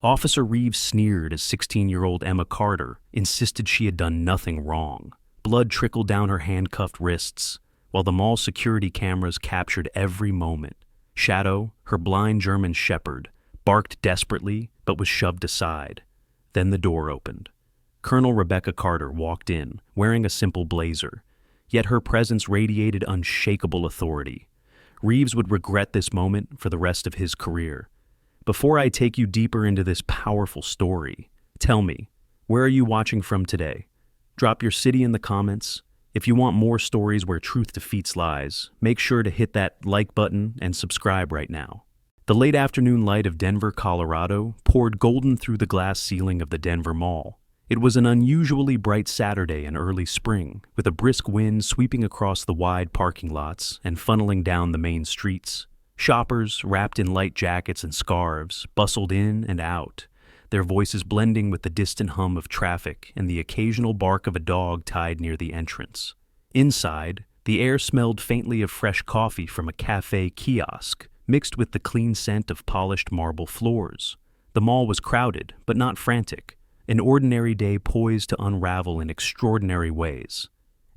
Officer Reeves sneered as 16-year-old Emma Carter insisted she had done nothing wrong. Blood trickled down her handcuffed wrists, while the mall security cameras captured every moment. Shadow, her blind German shepherd, barked desperately but was shoved aside. Then the door opened. Colonel Rebecca Carter walked in, wearing a simple blazer, yet her presence radiated unshakable authority. Reeves would regret this moment for the rest of his career. Before I take you deeper into this powerful story, tell me, where are you watching from today? Drop your city in the comments. If you want more stories where truth defeats lies, make sure to hit that like button and subscribe right now. The late afternoon light of Denver, Colorado, poured golden through the glass ceiling of the Denver Mall. It was an unusually bright Saturday in early spring, with a brisk wind sweeping across the wide parking lots and funneling down the main streets. Shoppers, wrapped in light jackets and scarves, bustled in and out, their voices blending with the distant hum of traffic and the occasional bark of a dog tied near the entrance. Inside, the air smelled faintly of fresh coffee from a cafe kiosk, mixed with the clean scent of polished marble floors. The mall was crowded, but not frantic, an ordinary day poised to unravel in extraordinary ways.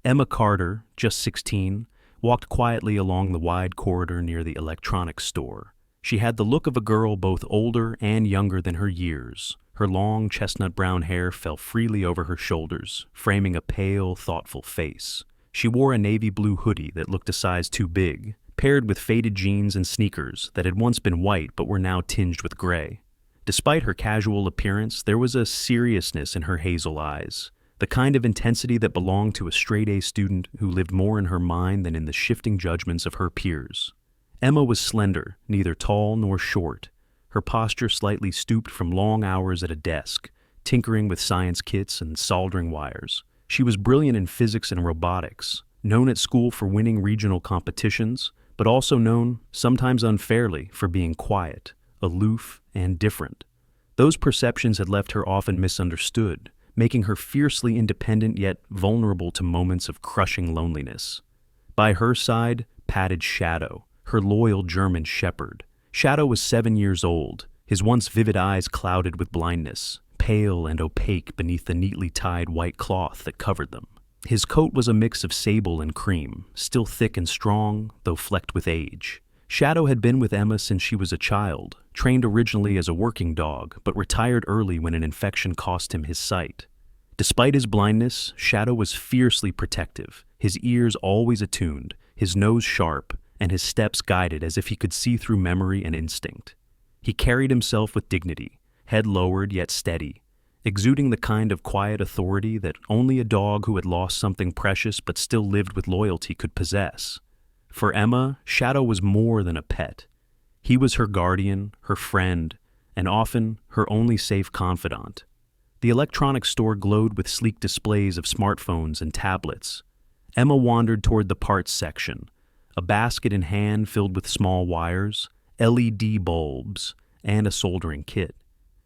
Emma Carter, just 16, walked quietly along the wide corridor near the electronics store. She had the look of a girl both older and younger than her years. Her long chestnut brown hair fell freely over her shoulders, framing a pale, thoughtful face. She wore a navy blue hoodie that looked a size too big, paired with faded jeans and sneakers that had once been white but were now tinged with gray. Despite her casual appearance, there was a seriousness in her hazel eyes, the kind of intensity that belonged to a straight-A student who lived more in her mind than in the shifting judgments of her peers. Emma was slender, neither tall nor short, her posture slightly stooped from long hours at a desk, tinkering with science kits and soldering wires. She was brilliant in physics and robotics, known at school for winning regional competitions, but also known, sometimes unfairly, for being quiet, aloof, and different. Those perceptions had left her often misunderstood, making her fiercely independent yet vulnerable to moments of crushing loneliness. By her side padded Shadow, her loyal German shepherd. Shadow was 7 years old, his once vivid eyes clouded with blindness, pale and opaque beneath the neatly tied white cloth that covered them. His coat was a mix of sable and cream, still thick and strong, though flecked with age. Shadow had been with Emma since she was a child, trained originally as a working dog, but retired early when an infection cost him his sight. Despite his blindness, Shadow was fiercely protective, his ears always attuned, his nose sharp, and his steps guided as if he could see through memory and instinct. He carried himself with dignity, head lowered yet steady, exuding the kind of quiet authority that only a dog who had lost something precious but still lived with loyalty could possess. For Emma, Shadow was more than a pet. He was her guardian, her friend, and often her only safe confidant. The electronics store glowed with sleek displays of smartphones and tablets. Emma wandered toward the parts section, a basket in hand filled with small wires, LED bulbs, and a soldering kit.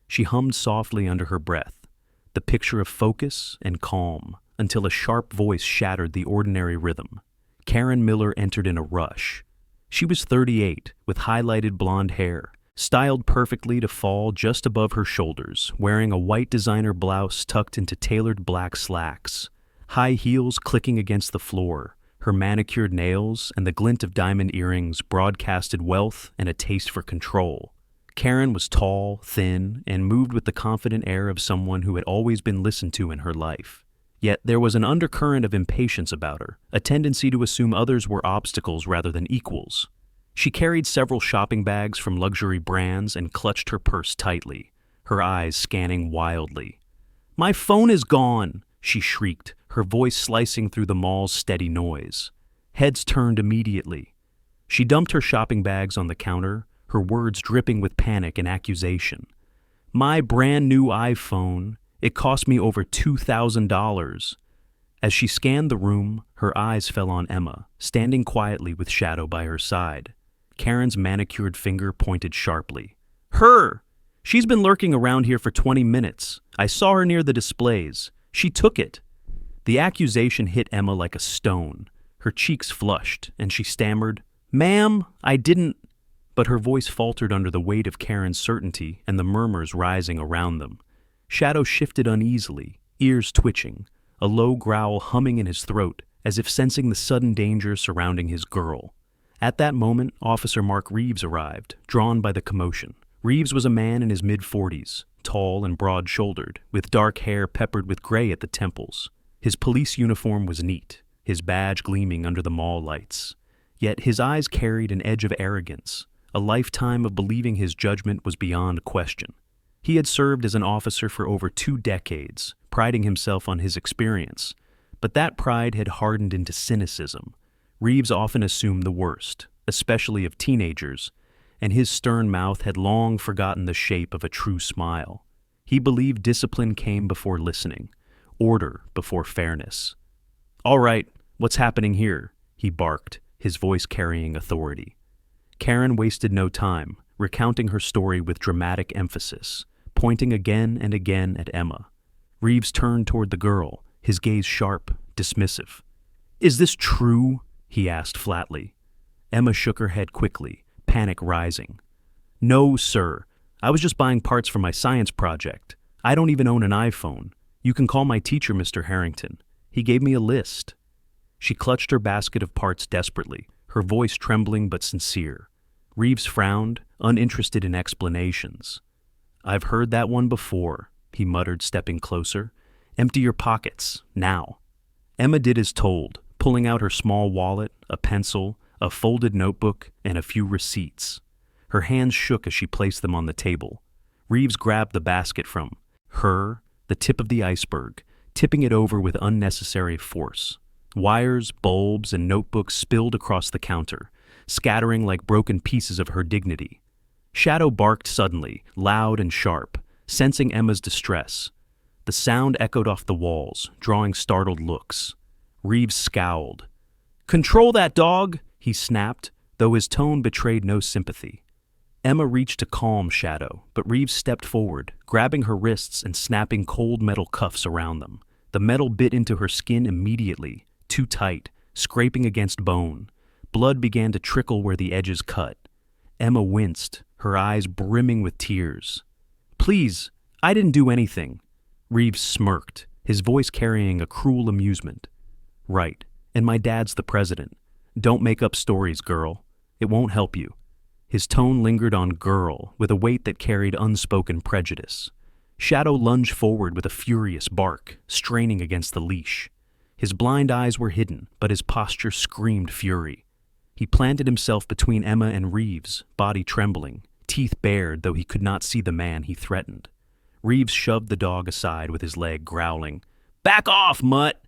She hummed softly under her breath, the picture of focus and calm, until a sharp voice shattered the ordinary rhythm. Karen Miller entered in a rush. She was 38, with highlighted blonde hair, styled perfectly to fall just above her shoulders, wearing a white designer blouse tucked into tailored black slacks, high heels clicking against the floor. Her manicured nails and the glint of diamond earrings broadcasted wealth and a taste for control. Karen was tall, thin, and moved with the confident air of someone who had always been listened to in her life. Yet there was an undercurrent of impatience about her, a tendency to assume others were obstacles rather than equals. She carried several shopping bags from luxury brands and clutched her purse tightly, her eyes scanning wildly. "My phone is gone!" she shrieked, her voice slicing through the mall's steady noise. Heads turned immediately. She dumped her shopping bags on the counter, her words dripping with panic and accusation. "My brand new iPhone. It cost me over $2,000. As she scanned the room, her eyes fell on Emma, standing quietly with Shadow by her side. Karen's manicured finger pointed sharply. "Her! She's been lurking around here for 20 minutes. I saw her near the displays. She took it." The accusation hit Emma like a stone. Her cheeks flushed, and she stammered, "Ma'am, I didn't—" but her voice faltered under the weight of Karen's certainty and the murmurs rising around them. Shadow shifted uneasily, ears twitching, a low growl humming in his throat, as if sensing the sudden danger surrounding his girl. At that moment, Officer Mark Reeves arrived, drawn by the commotion. Reeves was a man in his mid-40s, tall and broad-shouldered, with dark hair peppered with gray at the temples. His police uniform was neat, his badge gleaming under the mall lights. Yet his eyes carried an edge of arrogance, a lifetime of believing his judgment was beyond question. He had served as an officer for over 2 decades, priding himself on his experience, but that pride had hardened into cynicism. Reeves often assumed the worst, especially of teenagers, and his stern mouth had long forgotten the shape of a true smile. He believed discipline came before listening, order before fairness. "All right, what's happening here?" he barked, his voice carrying authority. Karen wasted no time, recounting her story with dramatic emphasis, pointing again and again at Emma. Reeves turned toward the girl, his gaze sharp, dismissive. "Is this true?" he asked flatly. Emma shook her head quickly, panic rising. "No, sir. I was just buying parts for my science project. I don't even own an iPhone. You can call my teacher, Mr. Harrington. He gave me a list." She clutched her basket of parts desperately, her voice trembling but sincere. Reeves frowned, uninterested in explanations. "I've heard that one before," he muttered, stepping closer. "Empty your pockets, now." Emma did as told, pulling out her small wallet, a pencil, a folded notebook, and a few receipts. Her hands shook as she placed them on the table. Reeves grabbed the basket from her, the tip of the iceberg, tipping it over with unnecessary force. Wires, bulbs, and notebooks spilled across the counter, scattering like broken pieces of her dignity. Shadow barked suddenly, loud and sharp, sensing Emma's distress. The sound echoed off the walls, drawing startled looks. Reeves scowled. "Control that dog!" he snapped, though his tone betrayed no sympathy. Emma reached to calm Shadow, but Reeves stepped forward, grabbing her wrists and snapping cold metal cuffs around them. The metal bit into her skin immediately, too tight, scraping against bone. Blood began to trickle where the edges cut. Emma winced, her eyes brimming with tears. "Please, I didn't do anything." Reeves smirked, his voice carrying a cruel amusement. "Right, and my dad's the president. Don't make up stories, girl. It won't help you." His tone lingered on girl, with a weight that carried unspoken prejudice. Shadow lunged forward with a furious bark, straining against the leash. His blind eyes were hidden, but his posture screamed fury. He planted himself between Emma and Reeves, body trembling, teeth bared though he could not see the man he threatened. Reeves shoved the dog aside with his leg, growling, "Back off, mutt!"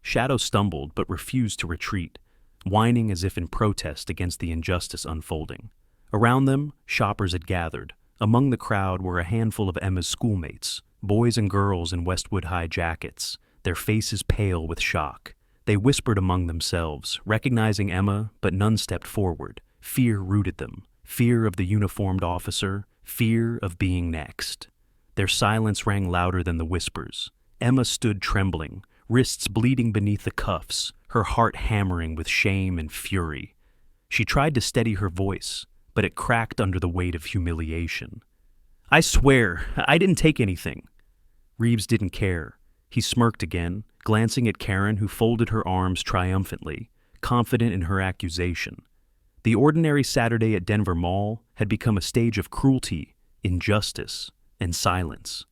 Shadow stumbled but refused to retreat, whining as if in protest against the injustice unfolding. Around them, shoppers had gathered. Among the crowd were a handful of Emma's schoolmates, boys and girls in Westwood High jackets, their faces pale with shock. They whispered among themselves, recognizing Emma, but none stepped forward. Fear rooted them, fear of the uniformed officer, fear of being next. Their silence rang louder than the whispers. Emma stood trembling, wrists bleeding beneath the cuffs, her heart hammering with shame and fury. She tried to steady her voice, but it cracked under the weight of humiliation. "I swear, I didn't take anything." Reeves didn't care. He smirked again, glancing at Karen, who folded her arms triumphantly, confident in her accusation. The ordinary Saturday at Denver Mall had become a stage of cruelty, injustice, and silence.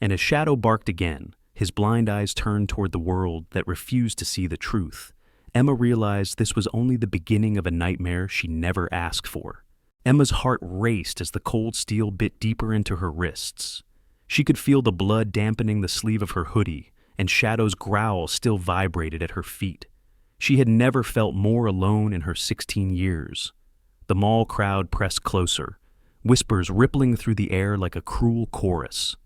And as Shadow barked again, his blind eyes turned toward the world that refused to see the truth. Emma realized this was only the beginning of a nightmare she never asked for. Emma's heart raced as the cold steel bit deeper into her wrists. She could feel the blood dampening the sleeve of her hoodie, and Shadow's growl still vibrated at her feet. She had never felt more alone in her 16 years. The mall crowd pressed closer, whispers rippling through the air like a cruel chorus.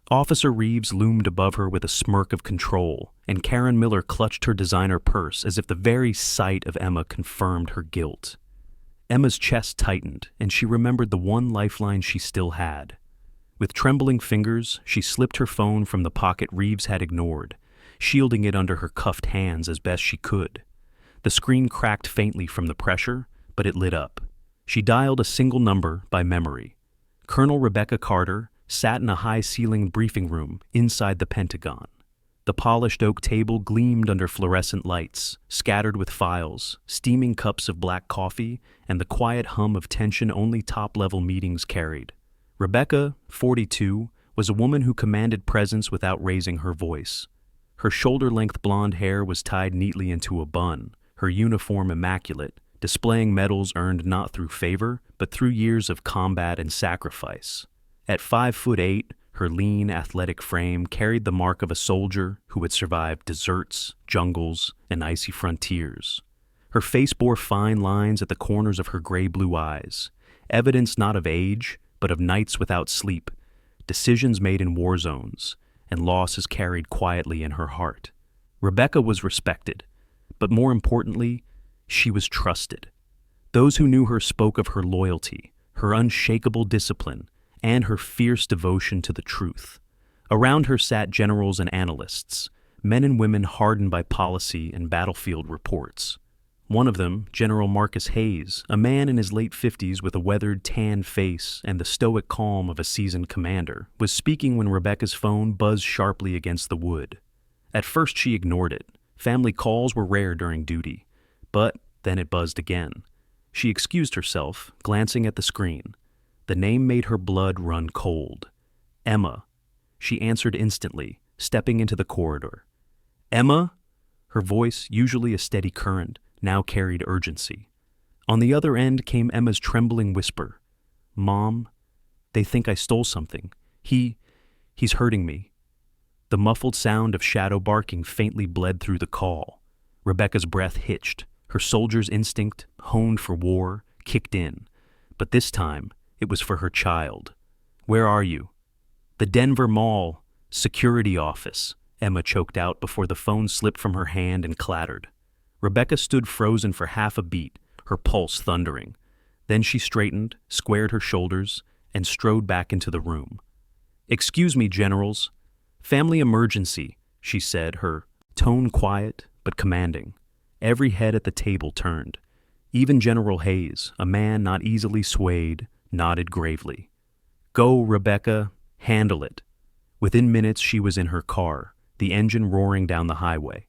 Officer Reeves loomed above her with a smirk of control, and Karen Miller clutched her designer purse as if the very sight of Emma confirmed her guilt. Emma's chest tightened, and she remembered the one lifeline she still had. With trembling fingers, she slipped her phone from the pocket Reeves had ignored, shielding it under her cuffed hands as best she could. The screen cracked faintly from the pressure, but it lit up. She dialed a single number by memory. Colonel Rebecca Carter sat in a high-ceilinged briefing room inside the Pentagon. The polished oak table gleamed under fluorescent lights, scattered with files, steaming cups of black coffee, and the quiet hum of tension only top-level meetings carried. Rebecca, 42, was a woman who commanded presence without raising her voice. Her shoulder-length blonde hair was tied neatly into a bun, her uniform immaculate, displaying medals earned not through favor, but through years of combat and sacrifice. At 5'8", her lean, athletic frame carried the mark of a soldier who had survived deserts, jungles, and icy frontiers. Her face bore fine lines at the corners of her gray-blue eyes, evidence not of age, but of nights without sleep, decisions made in war zones, and losses carried quietly in her heart. Rebecca was respected, but more importantly, she was trusted. Those who knew her spoke of her loyalty, her unshakable discipline, and her fierce devotion to the truth. Around her sat generals and analysts, men and women hardened by policy and battlefield reports. One of them, General Marcus Hayes, a man in his late 50s with a weathered, tan face and the stoic calm of a seasoned commander, was speaking when Rebecca's phone buzzed sharply against the wood. At first she ignored it. Family calls were rare during duty. But then it buzzed again. She excused herself, glancing at the screen. The name made her blood run cold. Emma. She answered instantly, stepping into the corridor. Emma? Her voice, usually a steady current, now carried urgency. On the other end came Emma's trembling whisper. Mom, they think I stole something. He's hurting me. The muffled sound of shadow barking faintly bled through the call. Rebecca's breath hitched. Her soldier's instinct, honed for war, kicked in. But this time, it was for her child. Where are you? The Denver Mall, security office, Emma choked out before the phone slipped from her hand and clattered. Rebecca stood frozen for half a beat, her pulse thundering. Then she straightened, squared her shoulders, and strode back into the room. Excuse me, generals. Family emergency, she said, her tone quiet but commanding. Every head at the table turned. Even General Hayes, a man not easily swayed, nodded gravely. Go, Rebecca, handle it. Within minutes she was in her car, the engine roaring down the highway.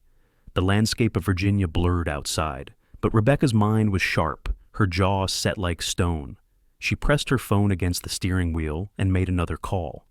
The landscape of Virginia blurred outside, but Rebecca's mind was sharp, her jaw set like stone. She pressed her phone against the steering wheel and made another call.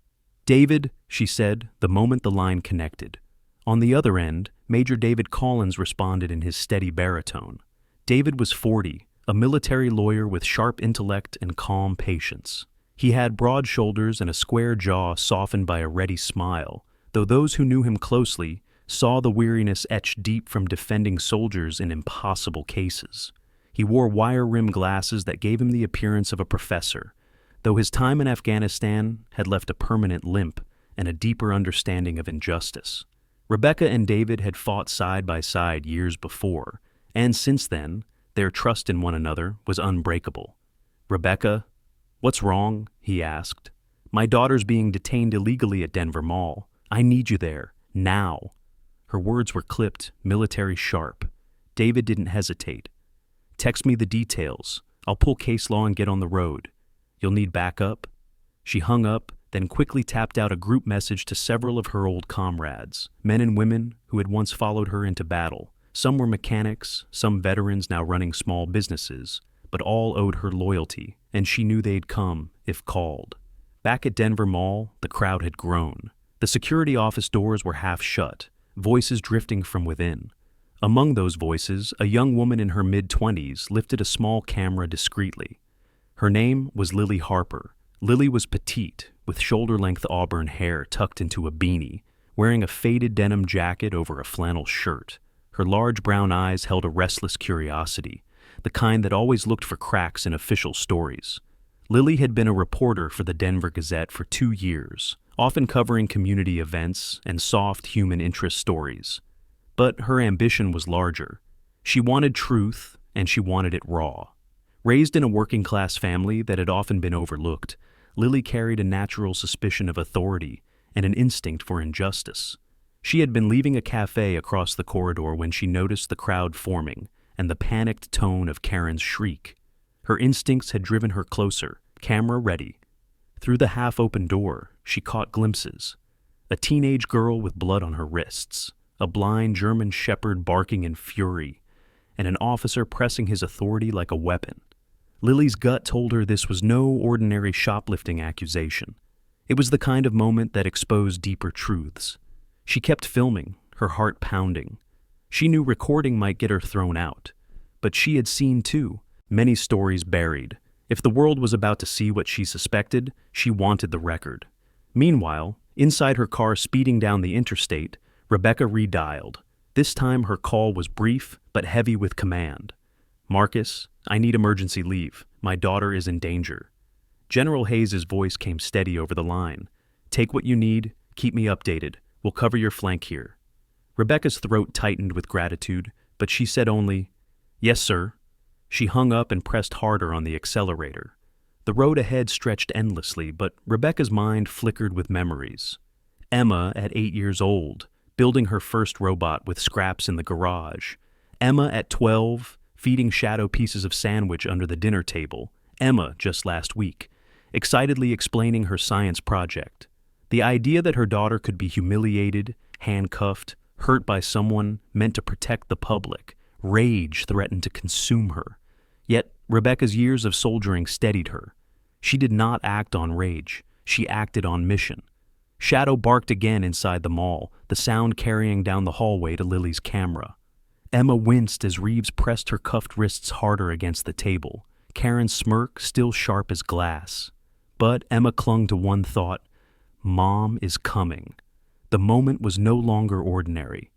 David, she said, the moment the line connected. On the other end, Major David Collins responded in his steady baritone. David was 40, a military lawyer with sharp intellect and calm patience. He had broad shoulders and a square jaw softened by a ready smile, though those who knew him closely saw the weariness etched deep from defending soldiers in impossible cases. He wore wire-rimmed glasses that gave him the appearance of a professor, though his time in Afghanistan had left a permanent limp and a deeper understanding of injustice. Rebecca and David had fought side by side years before, and since then, their trust in one another was unbreakable. Rebecca, what's wrong? He asked. My daughter's being detained illegally at Denver Mall. I need you there, now. Her words were clipped, military sharp. David didn't hesitate. Text me the details. I'll pull case law and get on the road. You'll need backup? She hung up, then quickly tapped out a group message to several of her old comrades, men and women who had once followed her into battle. Some were mechanics, some veterans now running small businesses, but all owed her loyalty, and she knew they'd come if called. Back at Denver Mall, the crowd had grown. The security office doors were half shut, voices drifting from within. Among those voices, a young woman in her mid-20s lifted a small camera discreetly. Her name was Lily Harper. Lily was petite, with shoulder-length auburn hair tucked into a beanie, wearing a faded denim jacket over a flannel shirt. Her large brown eyes held a restless curiosity, the kind that always looked for cracks in official stories. Lily had been a reporter for the Denver Gazette for 2 years, often covering community events and soft human interest stories. But her ambition was larger. She wanted truth, and she wanted it raw. Raised in a working-class family that had often been overlooked, Lily carried a natural suspicion of authority and an instinct for injustice. She had been leaving a cafe across the corridor when she noticed the crowd forming and the panicked tone of Karen's shriek. Her instincts had driven her closer, camera ready. Through the half-open door, she caught glimpses. A teenage girl with blood on her wrists, a blind German shepherd barking in fury, and an officer pressing his authority like a weapon. Lily's gut told her this was no ordinary shoplifting accusation. It was the kind of moment that exposed deeper truths. She kept filming, her heart pounding. She knew recording might get her thrown out. But she had seen, too, many stories buried. If the world was about to see what she suspected, she wanted the record. Meanwhile, inside her car speeding down the interstate, Rebecca redialed. This time her call was brief, but heavy with command. "Marcus, I need emergency leave. My daughter is in danger." General Hayes' voice came steady over the line. "Take what you need, keep me updated. We'll cover your flank here." Rebecca's throat tightened with gratitude, but she said only, "Yes, sir." She hung up and pressed harder on the accelerator. The road ahead stretched endlessly, but Rebecca's mind flickered with memories. Emma, at 8 years old, building her first robot with scraps in the garage. Emma, at 12, feeding Shadow pieces of sandwich under the dinner table. Emma, just last week, excitedly explaining her science project. The idea that her daughter could be humiliated, handcuffed, hurt by someone meant to protect the public. Rage threatened to consume her. Yet, Rebecca's years of soldiering steadied her. She did not act on rage. She acted on mission. Shadow barked again inside the mall, the sound carrying down the hallway to Lily's camera. Emma winced as Reeves pressed her cuffed wrists harder against the table, Karen's smirk still sharp as glass. But Emma clung to one thought: Mom is coming. The moment was no longer ordinary.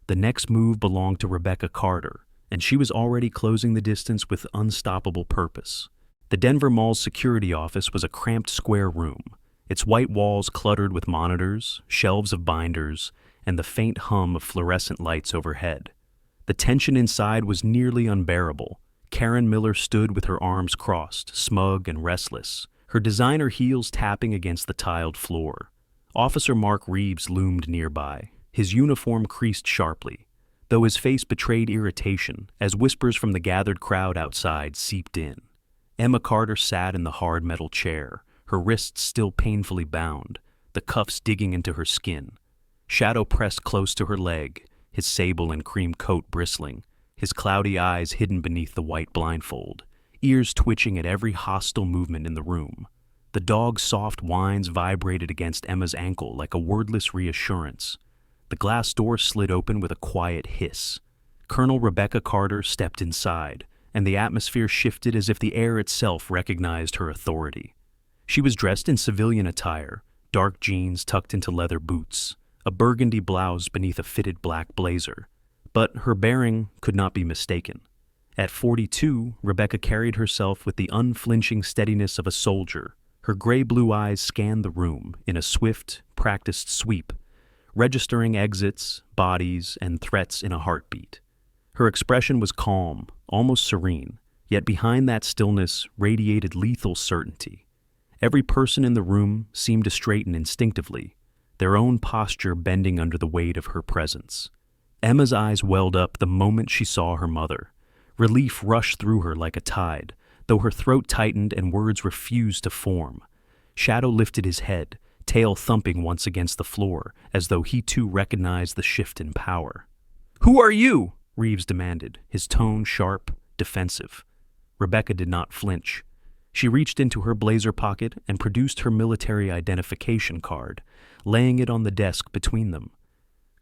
The next move belonged to Rebecca Carter, and she was already closing the distance with unstoppable purpose. The Denver Mall's security office was a cramped square room, its white walls cluttered with monitors, shelves of binders, and the faint hum of fluorescent lights overhead. The tension inside was nearly unbearable. Karen Miller stood with her arms crossed, smug and restless, her designer heels tapping against the tiled floor. Officer Mark Reeves loomed nearby, his uniform creased sharply, though his face betrayed irritation as whispers from the gathered crowd outside seeped in. Emma Carter sat in the hard metal chair, her wrists still painfully bound, the cuffs digging into her skin. Shadow pressed close to her leg, his sable and cream coat bristling, his cloudy eyes hidden beneath the white blindfold, ears twitching at every hostile movement in the room. The dog's soft whines vibrated against Emma's ankle like a wordless reassurance. The glass door slid open with a quiet hiss. Colonel Rebecca Carter stepped inside, and the atmosphere shifted as if the air itself recognized her authority. She was dressed in civilian attire, dark jeans tucked into leather boots, a burgundy blouse beneath a fitted black blazer. But her bearing could not be mistaken. At 42, Rebecca carried herself with the unflinching steadiness of a soldier. Her gray-blue eyes scanned the room in a swift, practiced sweep, registering exits, bodies, and threats in a heartbeat. Her expression was calm, almost serene, yet behind that stillness radiated lethal certainty. Every person in the room seemed to straighten instinctively, their own posture bending under the weight of her presence. Emma's eyes welled up the moment she saw her mother. Relief rushed through her like a tide, though her throat tightened and words refused to form. Shadow lifted his head, tail thumping once against the floor, as though he too recognized the shift in power. "Who are you?" Reeves demanded, his tone sharp, defensive. Rebecca did not flinch. She reached into her blazer pocket and produced her military identification card, laying it on the desk between them.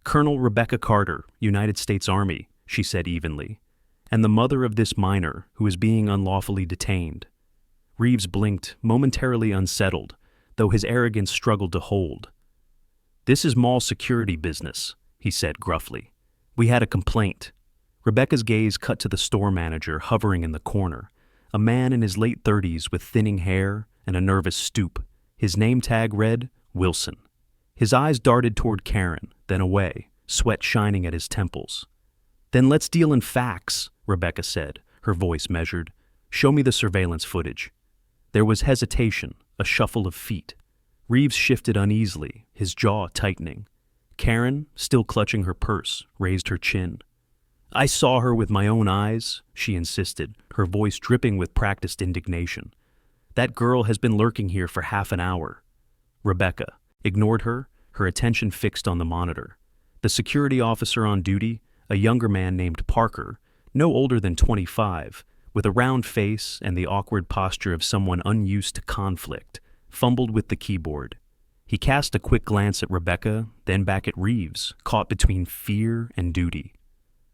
"Colonel Rebecca Carter, United States Army," she said evenly, "and the mother of this minor who is being unlawfully detained." Reeves blinked, momentarily unsettled, though his arrogance struggled to hold. "This is mall security business," he said gruffly. "We had a complaint." Rebecca's gaze cut to the store manager hovering in the corner, a man in his late 30s with thinning hair and a nervous stoop. His name tag read, Wilson. His eyes darted toward Karen, then away, sweat shining at his temples. "Then let's deal in facts," Rebecca said, her voice measured. "Show me the surveillance footage." There was hesitation, a shuffle of feet. Reeves shifted uneasily, his jaw tightening. Karen, still clutching her purse, raised her chin. "I saw her with my own eyes," she insisted, her voice dripping with practiced indignation. "That girl has been lurking here for half an hour." Rebecca ignored her, her attention fixed on the monitor. The security officer on duty, a younger man named Parker, no older than 25, with a round face and the awkward posture of someone unused to conflict, fumbled with the keyboard. He cast a quick glance at Rebecca, then back at Reeves, caught between fear and duty.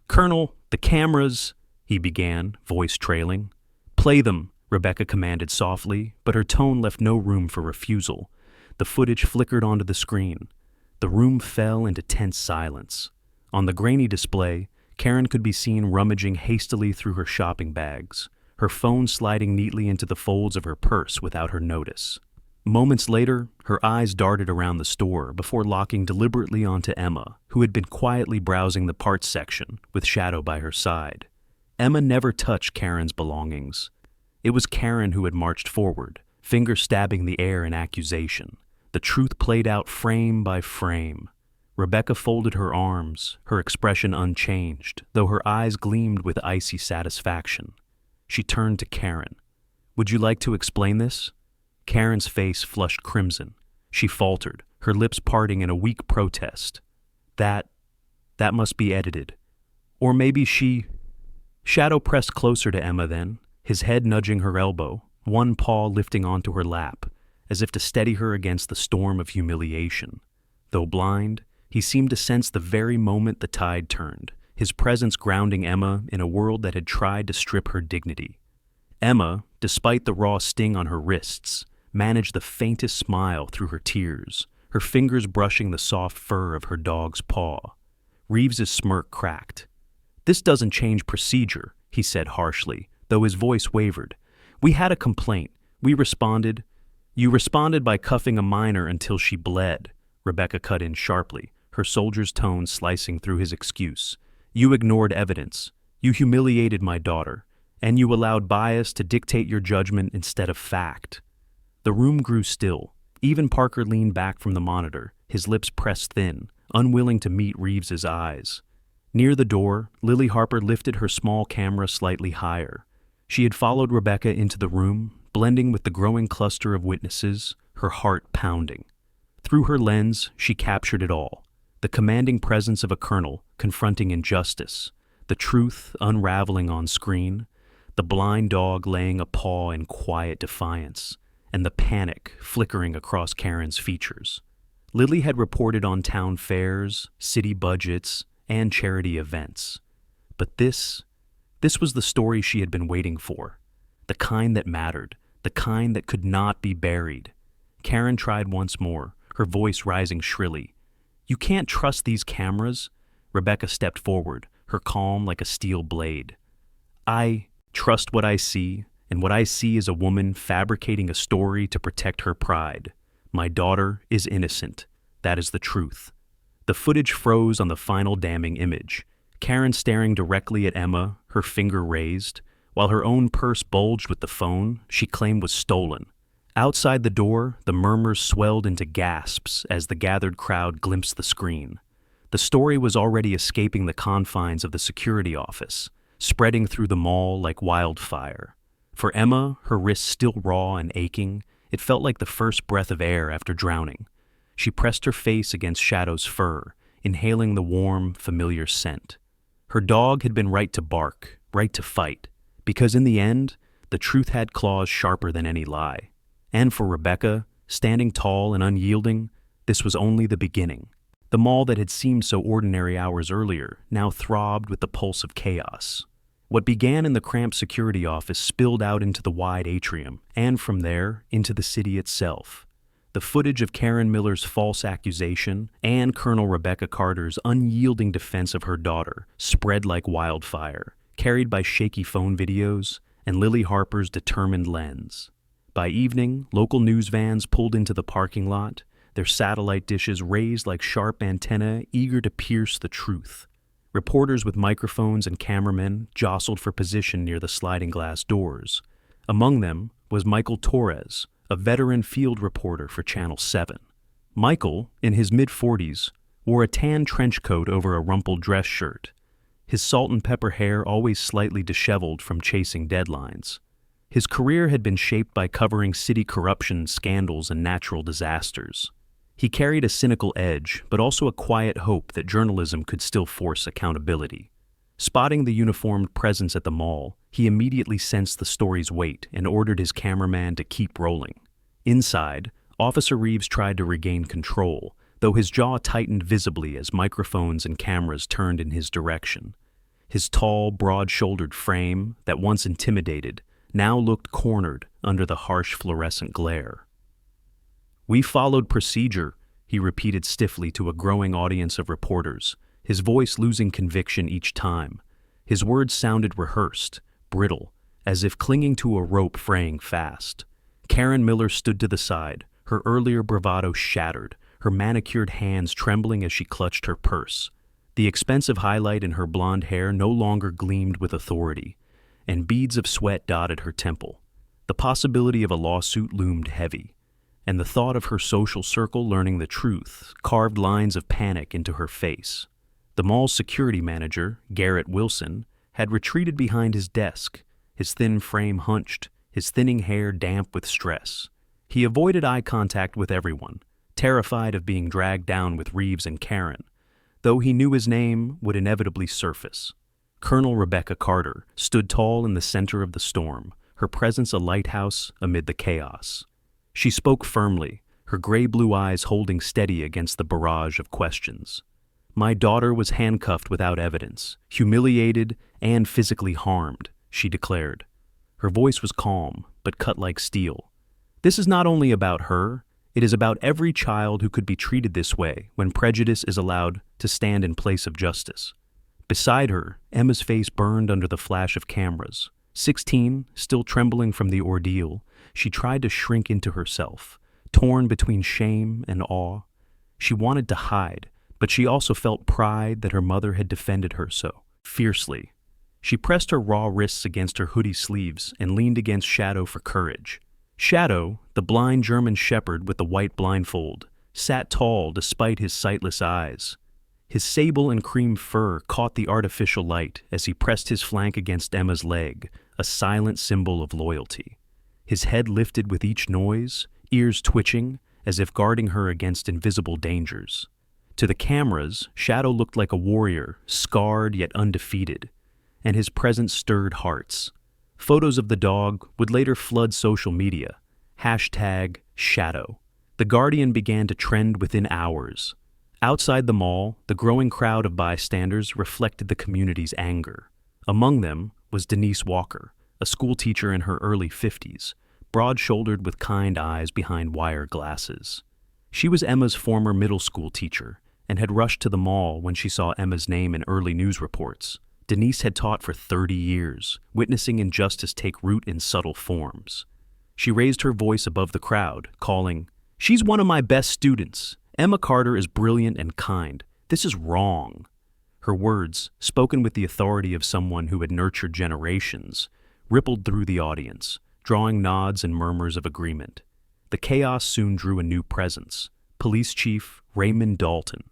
"Colonel, the cameras," he began, voice trailing. "Play them," Rebecca commanded softly, but her tone left no room for refusal. The footage flickered onto the screen. The room fell into tense silence. On the grainy display, Karen could be seen rummaging hastily through her shopping bags, her phone sliding neatly into the folds of her purse without her notice. Moments later, her eyes darted around the store before locking deliberately onto Emma, who had been quietly browsing the parts section, with Shadow by her side. Emma never touched Karen's belongings. It was Karen who had marched forward, finger stabbing the air in accusation. The truth played out frame by frame. Rebecca folded her arms, her expression unchanged, though her eyes gleamed with icy satisfaction. She turned to Karen. "Would you like to explain this?" Karen's face flushed crimson. She faltered, her lips parting in a weak protest. That must be edited. Or maybe she... Shadow pressed closer to Emma then, his head nudging her elbow, one paw lifting onto her lap, as if to steady her against the storm of humiliation. Though blind, he seemed to sense the very moment the tide turned, his presence grounding Emma in a world that had tried to strip her dignity. Emma, despite the raw sting on her wrists, managed the faintest smile through her tears, her fingers brushing the soft fur of her dog's paw. Reeves's smirk cracked. "This doesn't change procedure," he said harshly, though his voice wavered. "We had a complaint. We responded." "You responded by cuffing a minor until she bled," Rebecca cut in sharply, her soldier's tone slicing through his excuse. "You ignored evidence. You humiliated my daughter, and you allowed bias to dictate your judgment instead of fact." The room grew still. Even Parker leaned back from the monitor, his lips pressed thin, unwilling to meet Reeves's eyes. Near the door, Lily Harper lifted her small camera slightly higher. She had followed Rebecca into the room, blending with the growing cluster of witnesses, her heart pounding. Through her lens, she captured it all. The commanding presence of a colonel confronting injustice, the truth unraveling on screen, the blind dog laying a paw in quiet defiance, and the panic flickering across Karen's features. Lily had reported on town fairs, city budgets, and charity events. But this was the story she had been waiting for. The kind that mattered, the kind that could not be buried. Karen tried once more, her voice rising shrilly. "You can't trust these cameras." Rebecca stepped forward, her calm like a steel blade. "I trust what I see, and what I see is a woman fabricating a story to protect her pride. My daughter is innocent. That is the truth." The footage froze on the final damning image, Karen staring directly at Emma, her finger raised, while her own purse bulged with the phone she claimed was stolen. Outside the door, the murmurs swelled into gasps as the gathered crowd glimpsed the screen. The story was already escaping the confines of the security office, spreading through the mall like wildfire. For Emma, her wrists still raw and aching, it felt like the first breath of air after drowning. She pressed her face against Shadow's fur, inhaling the warm, familiar scent. Her dog had been right to bark, right to fight, because in the end, the truth had claws sharper than any lie. And for Rebecca, standing tall and unyielding, this was only the beginning. The mall that had seemed so ordinary hours earlier now throbbed with the pulse of chaos. What began in the cramped security office spilled out into the wide atrium, and from there, into the city itself. The footage of Karen Miller's false accusation and Colonel Rebecca Carter's unyielding defense of her daughter spread like wildfire, carried by shaky phone videos and Lily Harper's determined lens. By evening, local news vans pulled into the parking lot, their satellite dishes raised like sharp antennae eager to pierce the truth. Reporters with microphones and cameramen jostled for position near the sliding glass doors. Among them was Michael Torres, a veteran field reporter for Channel 7. Michael, in his mid-40s, wore a tan trench coat over a rumpled dress shirt. his salt-and-pepper hair always slightly disheveled from chasing deadlines. His career had been shaped by covering city corruption, scandals, and natural disasters. He carried a cynical edge, but also a quiet hope that journalism could still force accountability. Spotting the uniformed presence at the mall, he immediately sensed the story's weight and ordered his cameraman to keep rolling. Inside, Officer Reeves tried to regain control, though his jaw tightened visibly as microphones and cameras turned in his direction. His tall, broad-shouldered frame, that once intimidated, now looked cornered under the harsh fluorescent glare. "We followed procedure," he repeated stiffly to a growing audience of reporters, his voice losing conviction each time. His words sounded rehearsed, brittle, as if clinging to a rope fraying fast. Karen Miller stood to the side, her earlier bravado shattered, her manicured hands trembling as she clutched her purse. The expensive highlight in her blonde hair no longer gleamed with authority, and beads of sweat dotted her temple. The possibility of a lawsuit loomed heavy, and the thought of her social circle learning the truth carved lines of panic into her face. The mall's security manager, Garrett Wilson, had retreated behind his desk, his thin frame hunched, his thinning hair damp with stress. He avoided eye contact with everyone, terrified of being dragged down with Reeves and Karen, though he knew his name would inevitably surface. Colonel Rebecca Carter stood tall in the center of the storm, her presence a lighthouse amid the chaos. She spoke firmly, her gray-blue eyes holding steady against the barrage of questions. "My daughter was handcuffed without evidence, humiliated and physically harmed," she declared. Her voice was calm, but cut like steel. "This is not only about her, it is about every child who could be treated this way when prejudice is allowed to stand in place of justice." Beside her, Emma's face burned under the flash of cameras. 16, still trembling from the ordeal, she tried to shrink into herself, torn between shame and awe. She wanted to hide, but she also felt pride that her mother had defended her so fiercely. She pressed her raw wrists against her hoodie sleeves and leaned against Shadow for courage. Shadow, the blind German shepherd with the white blindfold, sat tall despite his sightless eyes. His sable and cream fur caught the artificial light as he pressed his flank against Emma's leg, a silent symbol of loyalty. His head lifted with each noise, ears twitching, as if guarding her against invisible dangers. To the cameras, Shadow looked like a warrior, scarred yet undefeated, and his presence stirred hearts. Photos of the dog would later flood social media. #Shadow. The Guardian began to trend within hours. Outside the mall, the growing crowd of bystanders reflected the community's anger. Among them was Denise Walker, a schoolteacher in her early 50s, broad-shouldered with kind eyes behind wire glasses. She was Emma's former middle school teacher and had rushed to the mall when she saw Emma's name in early news reports. Denise had taught for 30 years, witnessing injustice take root in subtle forms. She raised her voice above the crowd, calling, "She's one of my best students. Emma Carter is brilliant and kind. This is wrong." Her words, spoken with the authority of someone who had nurtured generations, rippled through the audience, drawing nods and murmurs of agreement. The chaos soon drew a new presence, Police Chief Raymond Dalton.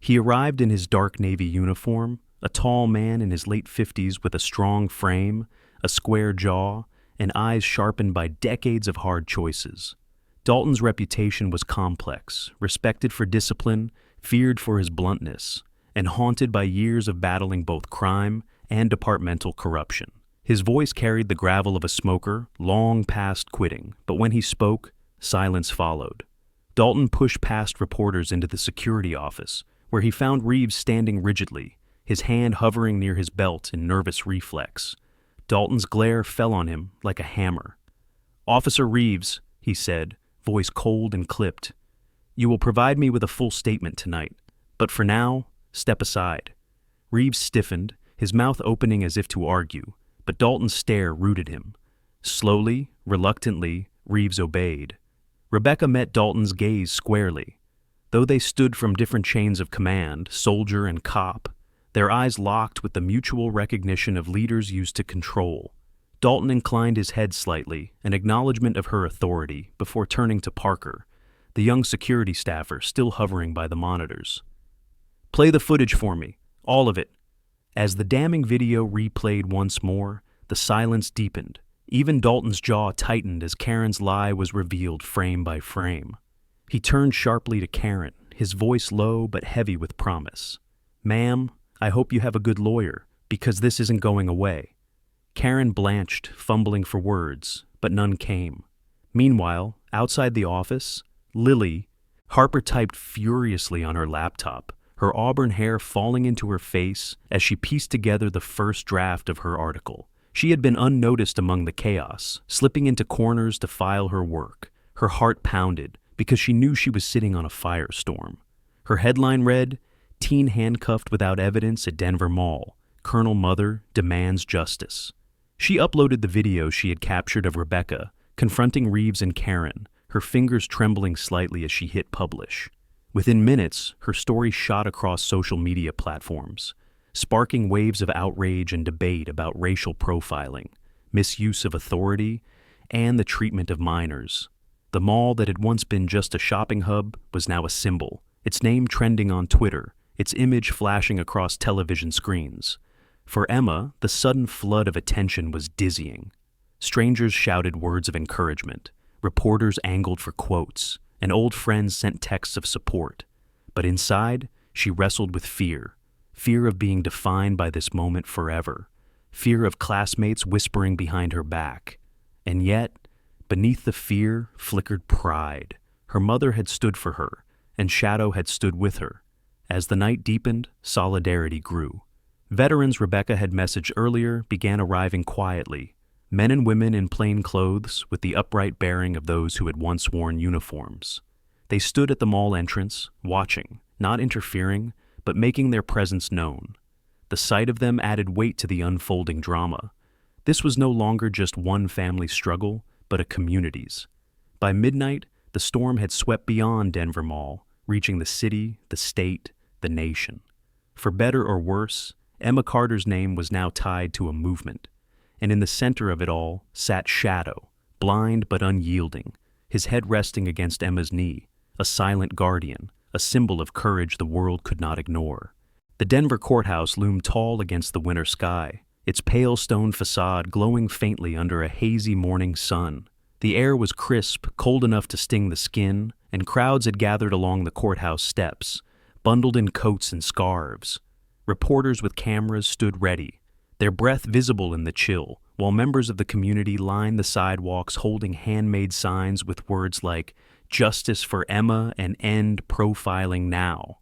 He arrived in his dark navy uniform, a tall man in his late 50s with a strong frame, a square jaw, and eyes sharpened by decades of hard choices. Dalton's reputation was complex, respected for discipline, feared for his bluntness, and haunted by years of battling both crime and departmental corruption. His voice carried the gravel of a smoker, long past quitting, but when he spoke, silence followed. Dalton pushed past reporters into the security office, where he found Reeves standing rigidly, his hand hovering near his belt in nervous reflex. Dalton's glare fell on him like a hammer. "Officer Reeves," he said, voice cold and clipped, "you will provide me with a full statement tonight, but for now, step aside." Reeves stiffened, his mouth opening as if to argue, but Dalton's stare rooted him. Slowly, reluctantly, Reeves obeyed. Rebecca met Dalton's gaze squarely. Though they stood from different chains of command, soldier and cop, their eyes locked with the mutual recognition of leaders used to control. Dalton inclined his head slightly, an acknowledgement of her authority, before turning to Parker, the young security staffer still hovering by the monitors. "Play the footage for me, all of it." As the damning video replayed once more, the silence deepened. Even Dalton's jaw tightened as Karen's lie was revealed frame by frame. He turned sharply to Karen, his voice low but heavy with promise. "Ma'am, I hope you have a good lawyer, because this isn't going away." Karen blanched, fumbling for words, but none came. Meanwhile, outside the office, Lily, Harper typed furiously on her laptop, her auburn hair falling into her face as she pieced together the first draft of her article. She had been unnoticed among the chaos, slipping into corners to file her work. Her heart pounded because she knew she was sitting on a firestorm. Her headline read, "Teen handcuffed without evidence at Denver Mall. Colonel Mother demands justice." She uploaded the video she had captured of Rebecca confronting Reeves and Karen, her fingers trembling slightly as she hit publish. Within minutes, her story shot across social media platforms, sparking waves of outrage and debate about racial profiling, misuse of authority, and the treatment of minors. The mall that had once been just a shopping hub was now a symbol, its name trending on Twitter, its image flashing across television screens. For Emma, the sudden flood of attention was dizzying. Strangers shouted words of encouragement, reporters angled for quotes, and old friends sent texts of support. But inside, she wrestled with fear of being defined by this moment forever, fear of classmates whispering behind her back. And yet, beneath the fear flickered pride. Her mother had stood for her, and Shadow had stood with her. As the night deepened, solidarity grew. Veterans Rebecca had messaged earlier began arriving quietly, men and women in plain clothes with the upright bearing of those who had once worn uniforms. They stood at the mall entrance, watching, not interfering, but making their presence known. The sight of them added weight to the unfolding drama. This was no longer just one family's struggle, but a community's. By midnight, the storm had swept beyond Denver Mall, reaching the city, the state, the nation. For better or worse, Emma Carter's name was now tied to a movement, and in the center of it all sat Shadow, blind but unyielding, his head resting against Emma's knee, a silent guardian, a symbol of courage the world could not ignore. The Denver courthouse loomed tall against the winter sky, its pale stone facade glowing faintly under a hazy morning sun. The air was crisp, cold enough to sting the skin, and crowds had gathered along the courthouse steps, bundled in coats and scarves. Reporters with cameras stood ready, their breath visible in the chill, while members of the community lined the sidewalks holding handmade signs with words like, "Justice for Emma and end profiling now."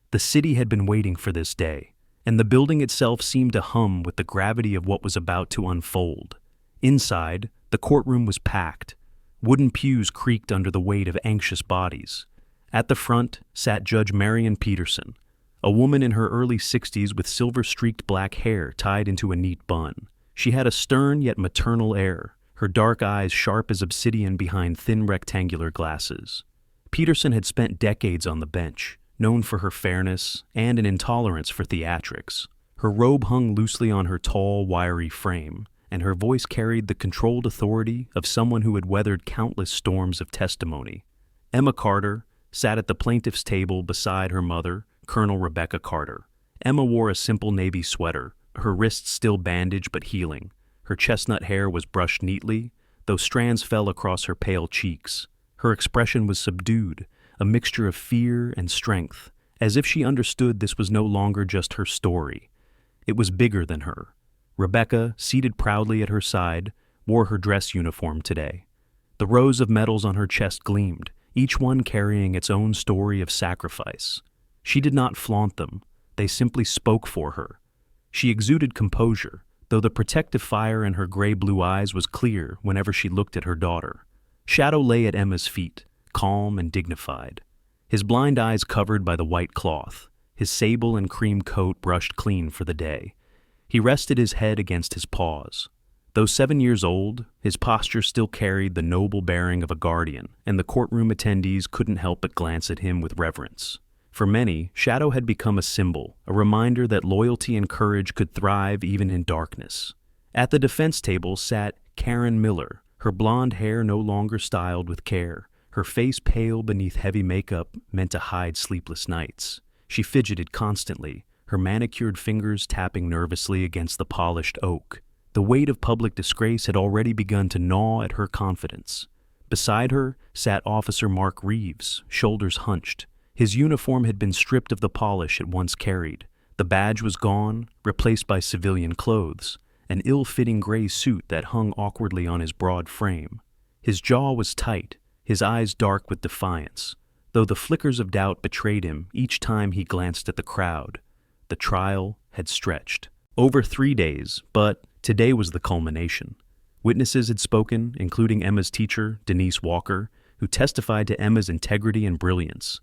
The city had been waiting for this day, and the building itself seemed to hum with the gravity of what was about to unfold. Inside, the courtroom was packed. Wooden pews creaked under the weight of anxious bodies. At the front sat Judge Marion Peterson, a woman in her early 60s with silver-streaked black hair tied into a neat bun. She had a stern yet maternal air, her dark eyes sharp as obsidian behind thin rectangular glasses. Peterson had spent decades on the bench, known for her fairness and an intolerance for theatrics. Her robe hung loosely on her tall, wiry frame, and her voice carried the controlled authority of someone who had weathered countless storms of testimony. Emma Carter sat at the plaintiff's table beside her mother, Colonel Rebecca Carter. Emma wore a simple navy sweater, her wrists still bandaged but healing. Her chestnut hair was brushed neatly, though strands fell across her pale cheeks. Her expression was subdued, a mixture of fear and strength, as if she understood this was no longer just her story. It was bigger than her. Rebecca, seated proudly at her side, wore her dress uniform today. The rows of medals on her chest gleamed, each one carrying its own story of sacrifice. She did not flaunt them, they simply spoke for her. She exuded composure, though the protective fire in her gray-blue eyes was clear whenever she looked at her daughter. Shadow lay at Emma's feet, calm and dignified, his blind eyes covered by the white cloth, his sable and cream coat brushed clean for the day. He rested his head against his paws. Though 7 years old, his posture still carried the noble bearing of a guardian, and the courtroom attendees couldn't help but glance at him with reverence. For many, Shadow had become a symbol, a reminder that loyalty and courage could thrive even in darkness. At the defense table sat Karen Miller, her blonde hair no longer styled with care, her face pale beneath heavy makeup meant to hide sleepless nights. She fidgeted constantly, her manicured fingers tapping nervously against the polished oak. The weight of public disgrace had already begun to gnaw at her confidence. Beside her sat Officer Mark Reeves, shoulders hunched. His uniform had been stripped of the polish it once carried. The badge was gone, replaced by civilian clothes, an ill-fitting gray suit that hung awkwardly on his broad frame. His jaw was tight, his eyes dark with defiance, though the flickers of doubt betrayed him each time he glanced at the crowd. The trial had stretched over 3 days, but today was the culmination. Witnesses had spoken, including Emma's teacher, Denise Walker, who testified to Emma's integrity and brilliance.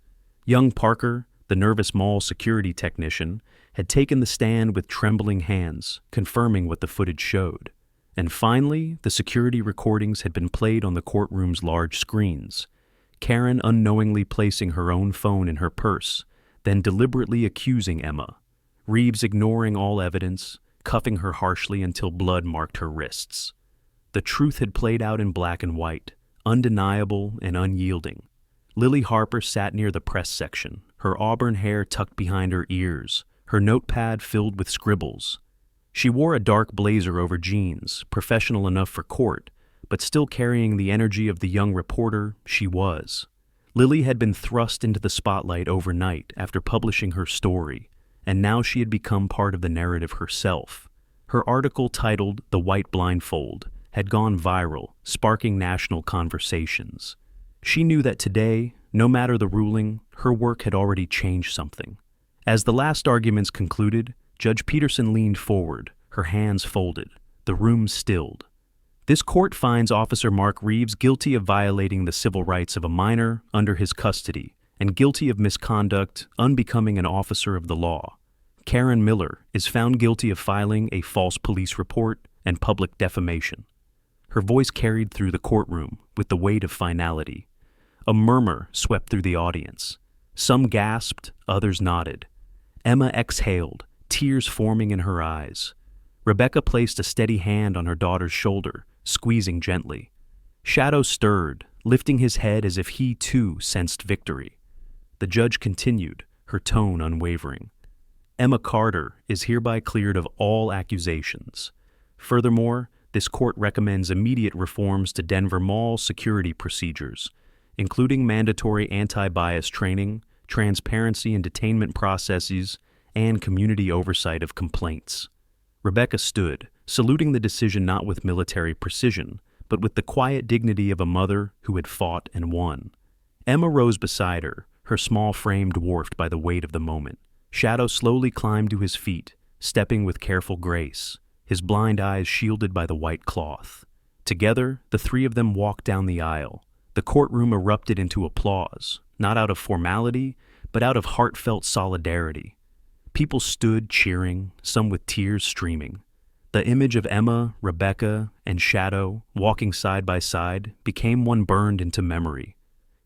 Young Parker, the nervous mall security technician, had taken the stand with trembling hands, confirming what the footage showed. And finally, the security recordings had been played on the courtroom's large screens. Karen unknowingly placing her own phone in her purse, then deliberately accusing Emma. Reeves ignoring all evidence, cuffing her harshly until blood marked her wrists. The truth had played out in black and white, undeniable and unyielding. Lily Harper sat near the press section, her auburn hair tucked behind her ears, her notepad filled with scribbles. She wore a dark blazer over jeans, professional enough for court, but still carrying the energy of the young reporter she was. Lily had been thrust into the spotlight overnight after publishing her story, and now she had become part of the narrative herself. Her article titled "The White Blindfold" had gone viral, sparking national conversations. She knew that today, no matter the ruling, her work had already changed something. As the last arguments concluded, Judge Peterson leaned forward, her hands folded. The room stilled. This court finds Officer Mark Reeves guilty of violating the civil rights of a minor under his custody and guilty of misconduct unbecoming an officer of the law. Karen Miller is found guilty of filing a false police report and public defamation. Her voice carried through the courtroom with the weight of finality. A murmur swept through the audience. Some gasped, others nodded. Emma exhaled, tears forming in her eyes. Rebecca placed a steady hand on her daughter's shoulder, squeezing gently. Shadow stirred, lifting his head as if he too sensed victory. The judge continued, her tone unwavering. Emma Carter is hereby cleared of all accusations. Furthermore, this court recommends immediate reforms to Denver Mall security procedures, including mandatory anti-bias training, transparency in detainment processes, and community oversight of complaints. Rebecca stood, saluting the decision not with military precision, but with the quiet dignity of a mother who had fought and won. Emma rose beside her, her small frame dwarfed by the weight of the moment. Shadow slowly climbed to his feet, stepping with careful grace, his blind eyes shielded by the white cloth. Together, the three of them walked down the aisle. The courtroom erupted into applause, not out of formality, but out of heartfelt solidarity. People stood cheering, some with tears streaming. The image of Emma, Rebecca, and Shadow, walking side by side, became one burned into memory.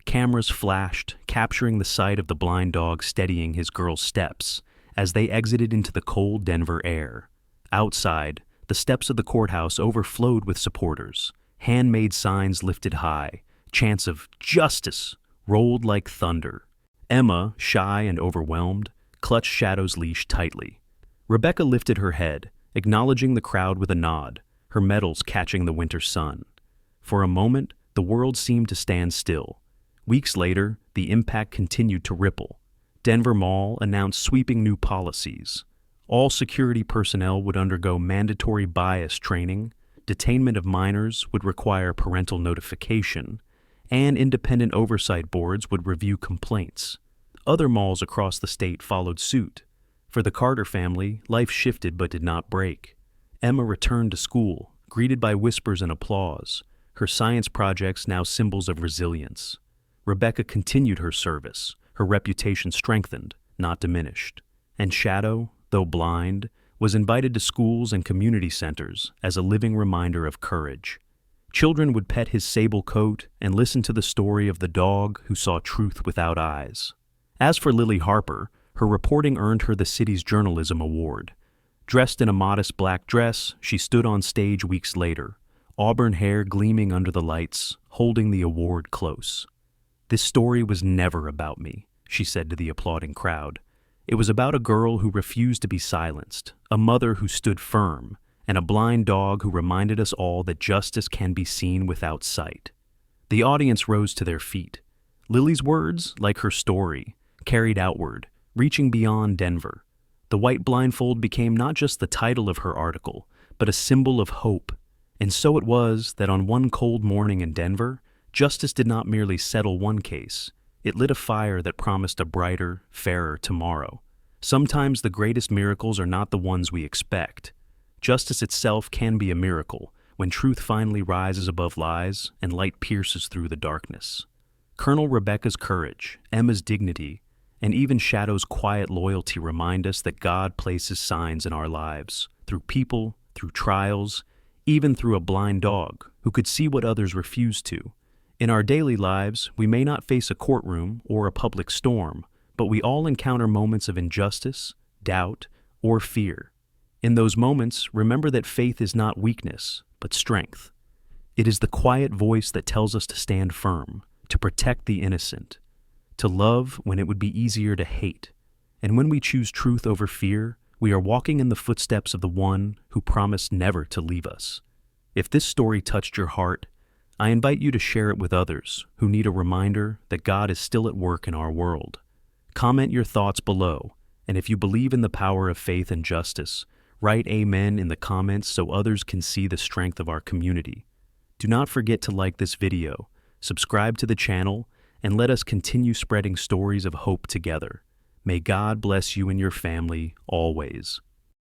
Cameras flashed, capturing the sight of the blind dog steadying his girl's steps as they exited into the cold Denver air. Outside, the steps of the courthouse overflowed with supporters. Handmade signs lifted high, chants of "Justice" rolled like thunder. Emma, shy and overwhelmed, clutched Shadow's leash tightly. Rebecca lifted her head, acknowledging the crowd with a nod, her medals catching the winter sun. For a moment, the world seemed to stand still. Weeks later, the impact continued to ripple. Denver Mall announced sweeping new policies. All security personnel would undergo mandatory bias training, detainment of minors would require parental notification, and independent oversight boards would review complaints. Other malls across the state followed suit. For the Carter family, life shifted but did not break. Emma returned to school, greeted by whispers and applause, her science projects now symbols of resilience. Rebecca continued her service, her reputation strengthened, not diminished. And Shadow, though blind, was invited to schools and community centers as a living reminder of courage. Children would pet his sable coat and listen to the story of the dog who saw truth without eyes. As for Lily Harper, her reporting earned her the city's journalism award. Dressed in a modest black dress, she stood on stage weeks later, auburn hair gleaming under the lights, holding the award close. "This story was never about me," she said to the applauding crowd. It was about a girl who refused to be silenced, a mother who stood firm, and a blind dog who reminded us all that justice can be seen without sight. The audience rose to their feet. Lily's words, like her story, carried outward, reaching beyond Denver. The white blindfold became not just the title of her article, but a symbol of hope. And so it was that on one cold morning in Denver, justice did not merely settle one case. It lit a fire that promised a brighter, fairer tomorrow. Sometimes the greatest miracles are not the ones we expect. Justice itself can be a miracle when truth finally rises above lies and light pierces through the darkness. Colonel Rebecca's courage, Emma's dignity, and even Shadow's quiet loyalty remind us that God places signs in our lives, through people, through trials, even through a blind dog who could see what others refused to. In our daily lives, we may not face a courtroom or a public storm, but we all encounter moments of injustice, doubt, or fear. In those moments, remember that faith is not weakness, but strength. It is the quiet voice that tells us to stand firm, to protect the innocent, to love when it would be easier to hate. And when we choose truth over fear, we are walking in the footsteps of the one who promised never to leave us. If this story touched your heart, I invite you to share it with others who need a reminder that God is still at work in our world. Comment your thoughts below, and if you believe in the power of faith and justice, write Amen in the comments so others can see the strength of our community. Do not forget to like this video, subscribe to the channel, and let us continue spreading stories of hope together. May God bless you and your family always.